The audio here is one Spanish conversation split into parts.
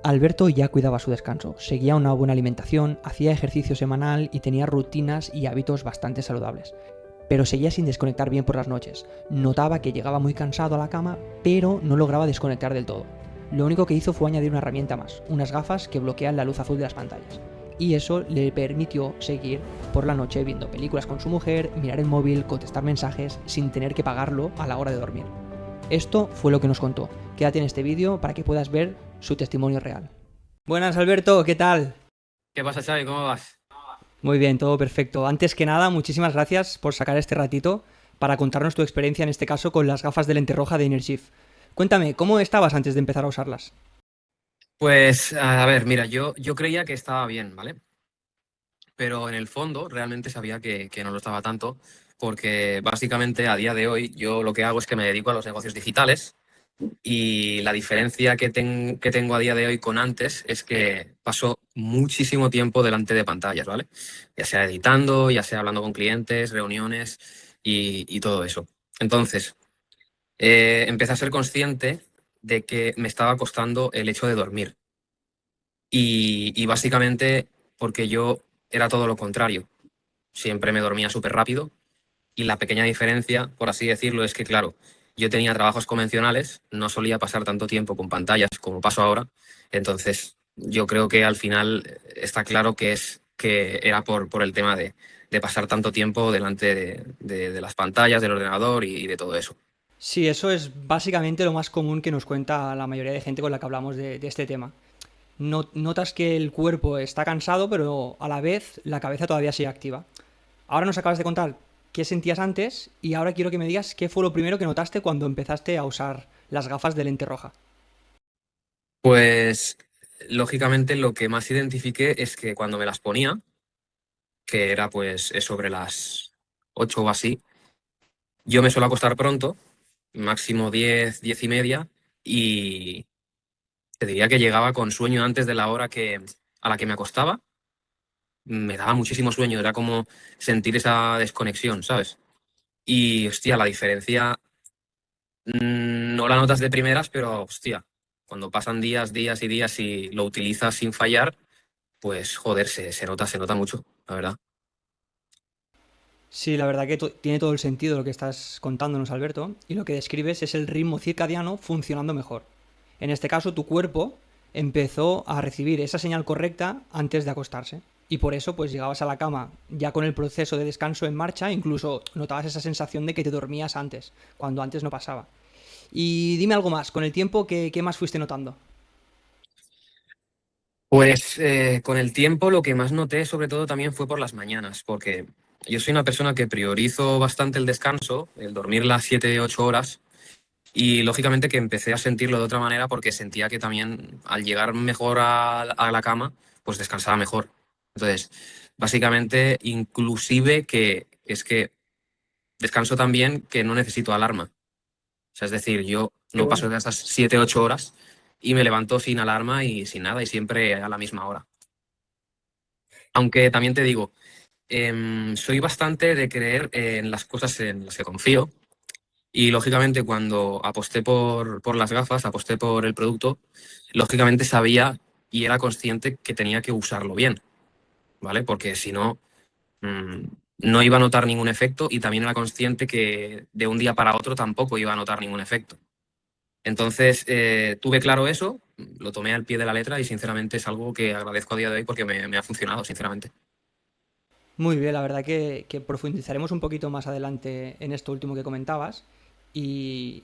Alberto ya cuidaba su descanso, seguía una buena alimentación, hacía ejercicio semanal y tenía rutinas y hábitos bastante saludables. Pero seguía sin desconectar bien por las noches. Notaba que llegaba muy cansado a la cama, pero no lograba desconectar del todo. Lo único que hizo fue añadir una herramienta más, unas gafas que bloquean la luz azul de las pantallas. Y eso le permitió seguir por la noche viendo películas con su mujer, mirar el móvil, contestar mensajes, sin tener que pagarlo a la hora de dormir. Esto fue lo que nos contó. Quédate en este vídeo para que puedas ver su testimonio real. Buenas, Alberto, ¿qué tal? ¿Qué pasa, Xavi? ¿Cómo vas? Muy bien, todo perfecto. Antes que nada, muchísimas gracias por sacar este ratito para contarnos tu experiencia, en este caso con las gafas de lente roja de Enershift. Cuéntame, ¿cómo estabas antes de empezar a usarlas? Pues, a ver, mira, yo creía que estaba bien, ¿vale? Pero en el fondo realmente sabía que no lo estaba tanto, porque básicamente a día de hoy yo lo que hago es que me dedico a los negocios digitales y la diferencia que tengo a día de hoy con antes es que paso muchísimo tiempo delante de pantallas, ¿vale? Ya sea editando, ya sea hablando con clientes, reuniones y todo eso. Entonces, empecé a ser consciente de que me estaba costando el hecho de dormir. Y básicamente porque yo era todo lo contrario. Siempre me dormía súper rápido y la pequeña diferencia, por así decirlo, es que, claro, yo tenía trabajos convencionales, no solía pasar tanto tiempo con pantallas como paso ahora. Entonces, yo creo que al final está claro que era por el tema de pasar tanto tiempo delante de las pantallas, del ordenador y de todo eso. Sí, eso es básicamente lo más común que nos cuenta la mayoría de gente con la que hablamos de este tema. Notas que el cuerpo está cansado, pero a la vez la cabeza todavía sigue activa. Ahora nos acabas de contar qué sentías antes y ahora quiero que me digas qué fue lo primero que notaste cuando empezaste a usar las gafas de lente roja. Pues lógicamente lo que más identifiqué es que cuando me las ponía, que era pues sobre las 8 o así, yo me suelo acostar pronto, máximo 10 10 y media, y te diría que llegaba con sueño antes de la hora a la que me acostaba. Me daba muchísimo sueño, era como sentir esa desconexión, ¿sabes? Y hostia, la diferencia no la notas de primeras, pero hostia, cuando pasan días, días y días y lo utilizas sin fallar, pues joder, se nota mucho, la verdad. Sí, la verdad que tiene todo el sentido lo que estás contándonos, Alberto, y lo que describes es el ritmo circadiano funcionando mejor. En este caso, tu cuerpo empezó a recibir esa señal correcta antes de acostarse. Y por eso, pues llegabas a la cama ya con el proceso de descanso en marcha, incluso notabas esa sensación de que te dormías antes, cuando antes no pasaba. Y dime algo más, con el tiempo, ¿qué más fuiste notando? Pues con el tiempo lo que más noté sobre todo también fue por las mañanas, porque yo soy una persona que priorizo bastante el descanso, el dormir las 7 8 horas, y lógicamente que empecé a sentirlo de otra manera porque sentía que también al llegar mejor a la cama, pues descansaba mejor. Entonces, básicamente, inclusive que es que descanso también que no necesito alarma. O sea, es decir, yo Qué no bueno. paso de esas 7 8 horas y me levanto sin alarma y sin nada y siempre a la misma hora. Aunque también te digo, soy bastante de creer en las cosas en las que confío y lógicamente cuando aposté por las gafas, aposté por el producto, lógicamente sabía y era consciente que tenía que usarlo bien, ¿vale? Porque si no, mm, no iba a notar ningún efecto y también era consciente que de un día para otro tampoco iba a notar ningún efecto. Entonces, tuve claro eso, lo tomé al pie de la letra y sinceramente es algo que agradezco a día de hoy porque me ha funcionado, sinceramente. Muy bien, la verdad que profundizaremos un poquito más adelante en esto último que comentabas. Y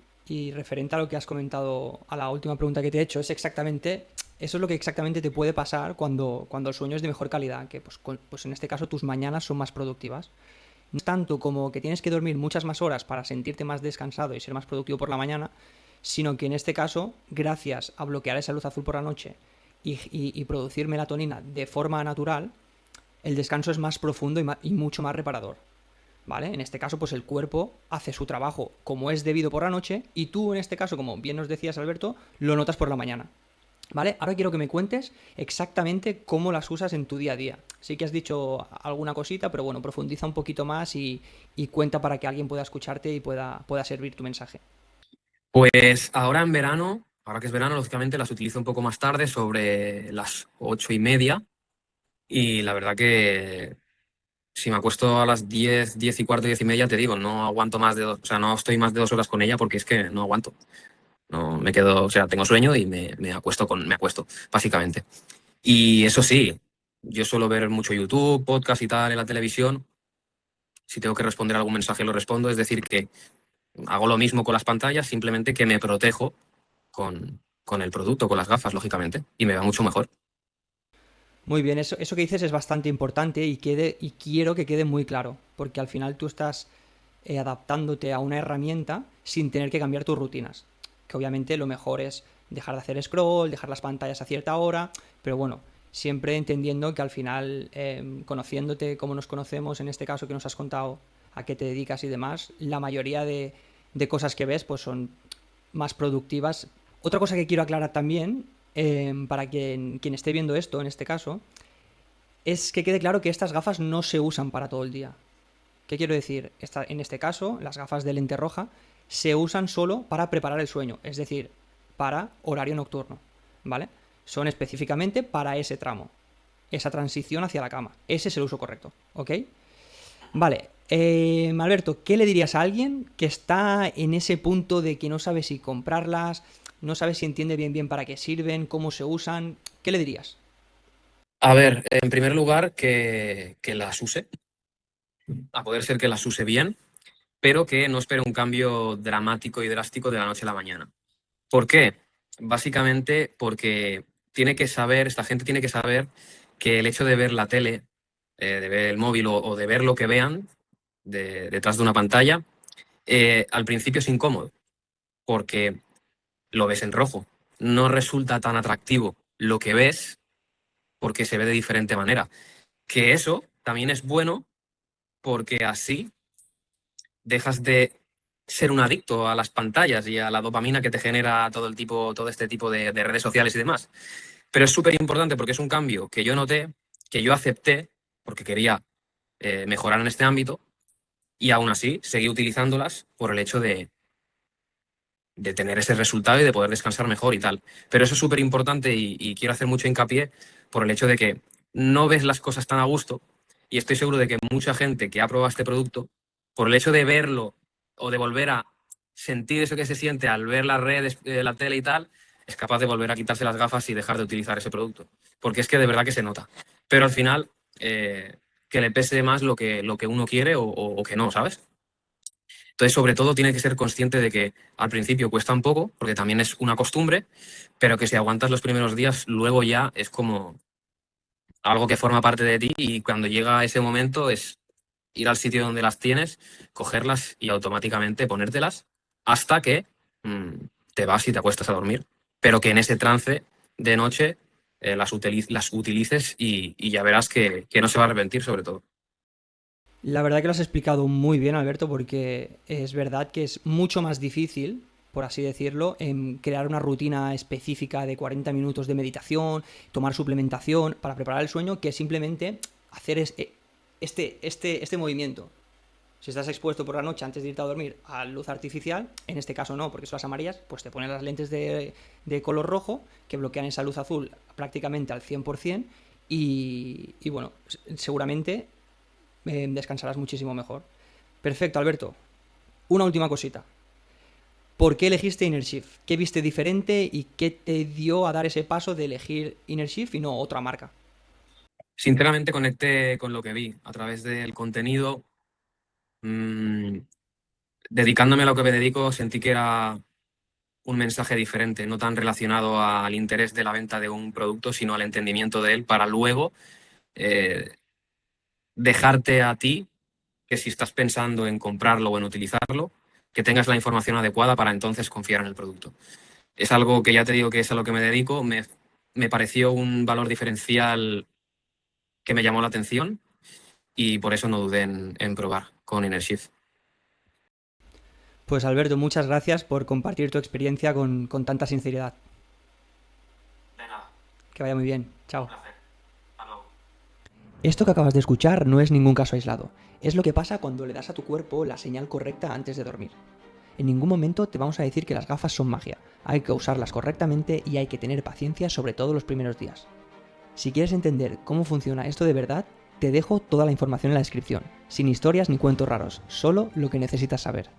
referente a lo que has comentado, a la última pregunta que te he hecho, es exactamente, eso es lo que exactamente te puede pasar cuando el sueño es de mejor calidad, que pues en este caso tus mañanas son más productivas. No es tanto como que tienes que dormir muchas más horas para sentirte más descansado y ser más productivo por la mañana, sino que en este caso, gracias a bloquear esa luz azul por la noche y producir melatonina de forma natural, el descanso es más profundo y mucho más reparador. ¿Vale? En este caso, pues el cuerpo hace su trabajo como es debido por la noche y tú, en este caso, como bien nos decías, Alberto, lo notas por la mañana. ¿Vale? Ahora quiero que me cuentes exactamente cómo las usas en tu día a día. Sí que has dicho alguna cosita, pero bueno, profundiza un poquito más y cuenta para que alguien pueda escucharte y pueda servir tu mensaje. Pues ahora en verano. Ahora que es verano, lógicamente las utilizo un poco más tarde, sobre las 8:30. Y la verdad que si me acuesto a las 10, 10:15, 10:30, te digo, no aguanto más de 2, o sea, no estoy más de 2 horas con ella porque es que no aguanto. No me quedo, o sea, tengo sueño y me acuesto, básicamente. Y eso sí, yo suelo ver mucho YouTube, podcast y tal en la televisión. Si tengo que responder algún mensaje, lo respondo. Es decir, que hago lo mismo con las pantallas, simplemente que me protejo con el producto, con las gafas, lógicamente, y me va mucho mejor. Muy bien, eso que dices es bastante importante y quiero que quede muy claro, porque al final tú estás adaptándote a una herramienta sin tener que cambiar tus rutinas. Que obviamente lo mejor es dejar de hacer scroll, dejar las pantallas a cierta hora, pero bueno, siempre entendiendo que al final, conociéndote como nos conocemos, en este caso que nos has contado a qué te dedicas y demás, la mayoría de cosas que ves pues son más productivas. Otra cosa que quiero aclarar también, para quien esté viendo esto, en este caso, es que quede claro que estas gafas no se usan para todo el día. ¿Qué quiero decir? En este caso, las gafas de lente roja se usan solo para preparar el sueño, es decir, para horario nocturno, ¿vale? Son específicamente para ese tramo, esa transición hacia la cama. Ese es el uso correcto, ¿ok? Vale, Alberto, ¿qué le dirías a alguien que está en ese punto de que no sabe si comprarlas, no sabe si entiende bien para qué sirven, cómo se usan? ¿Qué le dirías? A ver, en primer lugar, que las use, a poder ser que las use bien, pero que no espere un cambio dramático y drástico de la noche a la mañana. ¿Por qué? Básicamente porque esta gente tiene que saber que el hecho de ver la tele, de ver el móvil o de ver lo que vean detrás de una pantalla, al principio es incómodo, porque lo ves en rojo. No resulta tan atractivo lo que ves porque se ve de diferente manera. Que eso también es bueno porque así dejas de ser un adicto a las pantallas y a la dopamina que te genera todo este tipo de redes sociales y demás. Pero es súper importante porque es un cambio que yo noté, que yo acepté, porque quería mejorar en este ámbito, y aún así seguí utilizándolas por el hecho de tener ese resultado y de poder descansar mejor y tal. Pero eso es súper importante y quiero hacer mucho hincapié por el hecho de que no ves las cosas tan a gusto, y estoy seguro de que mucha gente que ha probado este producto, por el hecho de verlo o de volver a sentir eso que se siente al ver las redes, la tele y tal, es capaz de volver a quitarse las gafas y dejar de utilizar ese producto. Porque es que de verdad que se nota. Pero al final, que le pese más lo que uno quiere o que no, ¿sabes? Entonces, sobre todo, tiene que ser consciente de que al principio cuesta un poco, porque también es una costumbre, pero que si aguantas los primeros días, luego ya es como algo que forma parte de ti, y cuando llega ese momento es ir al sitio donde las tienes, cogerlas y automáticamente ponértelas hasta que mm, te vas y te acuestas a dormir. Pero que en ese trance de noche las utilices y ya verás que no se va a arrepentir, sobre todo. La verdad que lo has explicado muy bien, Alberto, porque es verdad que es mucho más difícil, por así decirlo, en crear una rutina específica de 40 minutos de meditación, tomar suplementación para preparar el sueño, que simplemente hacer este movimiento. Si estás expuesto por la noche antes de irte a dormir a luz artificial, en este caso no, porque son las amarillas, pues te pones las lentes de color rojo que bloquean esa luz azul prácticamente al 100% y bueno, seguramente descansarás muchísimo mejor. Perfecto, Alberto. Una última cosita. ¿Por qué elegiste Inner Shift? ¿Qué viste diferente y qué te dio a dar ese paso de elegir Inner Shift y no otra marca? Sinceramente conecté con lo que vi a través del contenido. mm, Dedicándome a lo que me dedico, sentí que era un mensaje diferente, no tan relacionado al interés de la venta de un producto, sino al entendimiento de él, para luego eh, dejarte a ti, que si estás pensando en comprarlo o en utilizarlo, que tengas la información adecuada para entonces confiar en el producto. Es algo que ya te digo que es a lo que me dedico. Me pareció un valor diferencial que me llamó la atención, y por eso no dudé en probar con InnerShift. Pues Alberto, muchas gracias por compartir tu experiencia con tanta sinceridad. De nada, Que vaya muy bien. un Chao. placer. Hasta luego. Esto que acabas de escuchar no es ningún caso aislado. Es lo que pasa cuando le das a tu cuerpo la señal correcta antes de dormir. En ningún momento te vamos a decir que las gafas son magia. Hay que usarlas correctamente y hay que tener paciencia, sobre todo los primeros días. Si quieres entender cómo funciona esto de verdad, te dejo toda la información en la descripción, sin historias ni cuentos raros, solo lo que necesitas saber.